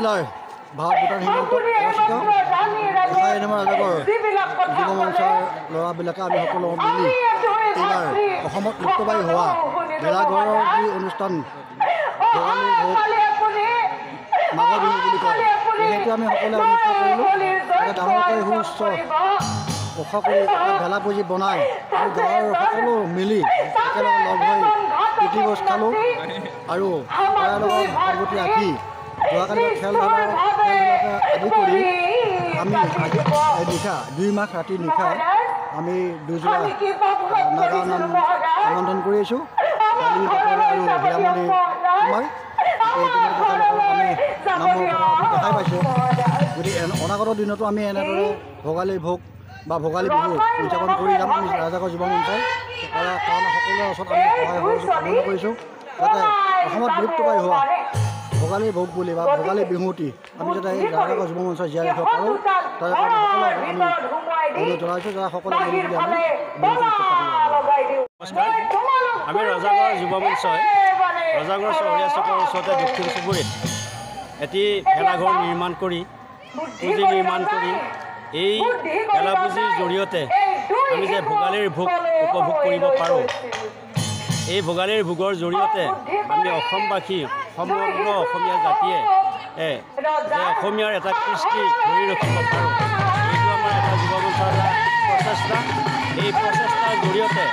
জিলাৰ ভাৰত ভূটান সীমান্তত অৱস্থিত গোসাঁই নামৰ ৰাজগড় যুৱ মঞ্চৰ ল'ৰাবিলাকে আমি সকলো মিলি এইবাৰ অসমত লুপ্তপ্ৰায় হোৱা ভেলাঘৰৰ যি অনুষ্ঠান ভোগালী ভোগ মাঘৰ বিহু বুলি কয় সেইটো আমি সকলোৱে অনুষ্ঠান কৰিলোঁ। এটা ডাঙৰকৈ সুউচ্চ ওখ কৰি ভেলা পুঁজি বনাই আৰু গাঁৱৰ সকলো মিলি একেলগে লগ হৈ প্ৰীতিভোজ খালোঁ আৰু তাৰ লগত সংগতি ৰাখি যোৱাকালি খেল ধেমালিকে আদি কৰি আমি নিশা 2 মাহ ৰাতি নিশা আমি দুযোৰা নাগা নাম আমন্ত্ৰণ কৰি আছোঁ। কালি পাটৰ আৰু হীৰামণি কুমাৰ এই তেওঁলোকৰ আমি নামৰ দেখাই পাইছোঁ। গতিকে অনাগত দিনতো আমি এনেদৰে ভোগালী ভোগ বা ভোগালী বিহু উদযাপন কৰি যাম আমি ৰাজগড় যুৱ মঞ্চই। কাৰণ সকলোৰে ওচৰত আমি সহায় সহযোগ কামনা কৰিছোঁ যাতে অসমত বিলুপ্তপ্ৰায় হোৱা ভোগালী ভোগ বুলি বা ভোগালী বিহুটি আমি যাতে এই ৰাজগড় যুৱ মঞ্চই জীয়াই ৰাখিব পাৰোঁ তাৰ কাৰণে সকলোকে আমি অনুৰোধ জনাইছোঁ যাতে সকলোৱে মিলি আমি নমস্কাৰ। আমি ৰজাগড় যুৱ মঞ্চই ৰজাগড় চহৰীয়া চকৰ ওচৰতে দক্ষিণ চুবুৰীত এটি ভেলাঘৰ নিৰ্মাণ কৰি পুঁজি নিৰ্মাণ কৰি এই ভেলা পুঁজিৰ জৰিয়তে আমি যে ভোগালীৰ ভোগ উপভোগ কৰিব পাৰোঁ। এই ভোগালীৰ ভোগৰ জৰিয়তে আমি অসমবাসী সমগ্ৰ অসমীয়া জাতিয়ে যে অসমীয়াৰ এটা কৃষ্টি ধৰি ৰাখিব পাৰোঁ এইটো আমাৰ এটা যুৱ মঞ্চৰ প্ৰচেষ্টা। এই প্ৰচেষ্টাৰ জৰিয়তে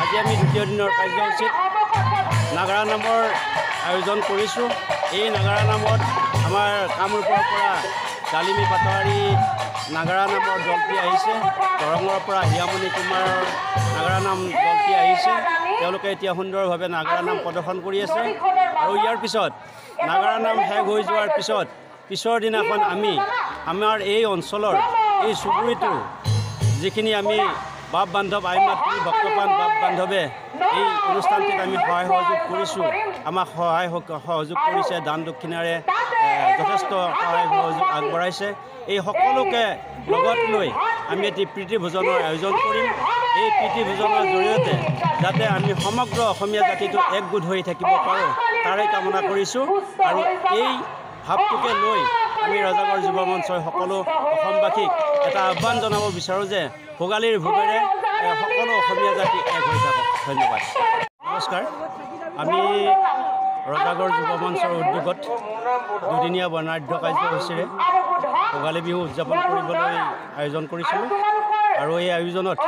আজি আমি দ্বিতীয় দিনৰ কাৰ্যসূচীত নাগাৰা নামৰ আয়োজন কৰিছোঁ। এই নাগাৰা নামত আমাৰ কামৰূপৰ পৰা ডালিমী পাটোৱাৰী নাগাৰা নামৰ দলটি আহিছে, দৰঙৰ পৰা হীৰামণি কুমাৰৰ নাগাৰা নাম দলটি আহিছে। তেওঁলোকে এতিয়া সুন্দৰভাৱে নাগাৰা নাম প্ৰদৰ্শন কৰি আছে আৰু ইয়াৰ পিছত নাগাৰা নাম শেষ হৈ যোৱাৰ পিছৰ দিনাখন আমি আমাৰ এই অঞ্চলৰ এই চুবুৰীটোৰ যিখিনি আমি বাপ বান্ধৱ আই মাতৃ ভক্তপ্ৰাণ বাপ বান্ধৱে এই অনুষ্ঠানটিত আমি সহায় সহযোগ কৰিছোঁ। আমাক সহায় সহযোগ কৰিছে, দান দক্ষিণাৰে যথেষ্ট সহায় সহযোগ আগবঢ়াইছে। এই সকলোকে লগত লৈ আমি এটি প্ৰীতিভোজনৰ আয়োজন কৰিম। এই প্ৰীতিভোজনৰ জৰিয়তে যাতে আমি সমগ্ৰ অসমীয়া জাতিটো একগোট হৈ থাকিব পাৰোঁ তাৰে কামনা কৰিছোঁ আৰু এই ভাৱটোকে লৈ আমি ৰজাগড় যুৱ মঞ্চই সকলো অসমবাসীক এটা আহ্বান জনাব বিচাৰোঁ যে ভোগালীৰ ভোগেৰে সকলো অসমীয়া জাতি এক হৈ থাকক। ধন্যবাদ। নমস্কাৰ। আমি ৰজাগড় যুৱ মঞ্চৰ উদ্যোগত দুদিনীয়া বৰ্ণাঢ্য কাৰ্যসূচীৰে ভোগালী বিহু উদযাপন কৰিবলৈ আয়োজন কৰিছিলোঁ আৰু এই আয়োজনত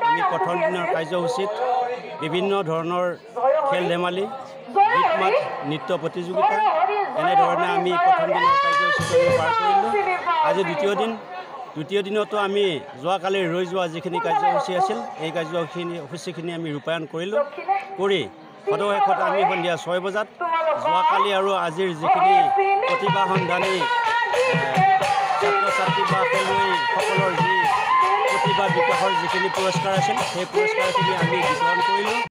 আমি প্ৰথম দিনৰ কাৰ্যসূচীত বিভিন্ন ধৰণৰ খেল ধেমালি, গীত মাত, নৃত্য প্ৰতিযোগিতা এনেধৰণে আমি প্ৰথম দিনৰ কাৰ্যসূচীটো পাৰ কৰিলোঁ। আজি দ্বিতীয় দিনতো আমি যোৱাকালি ৰৈ যোৱা যিখিনি কাৰ্যসূচী আছিল এই কাৰ্যসূচীখিনি আমি ৰূপায়ণ কৰিলোঁ। কৰি সদশেষত আমি সন্ধিয়া 6 বজাত যোৱাকালি আৰু আজিৰ যিখিনি প্ৰতিভা সন্ধানী ছাত্ৰ ছাত্ৰী বা খেলুৱৈসকলৰ যি প্ৰতিভা বিকাশৰ যিখিনি পুৰস্কাৰ আছিল সেই পুৰস্কাৰখিনি আমি বিতৰণ কৰিলোঁ।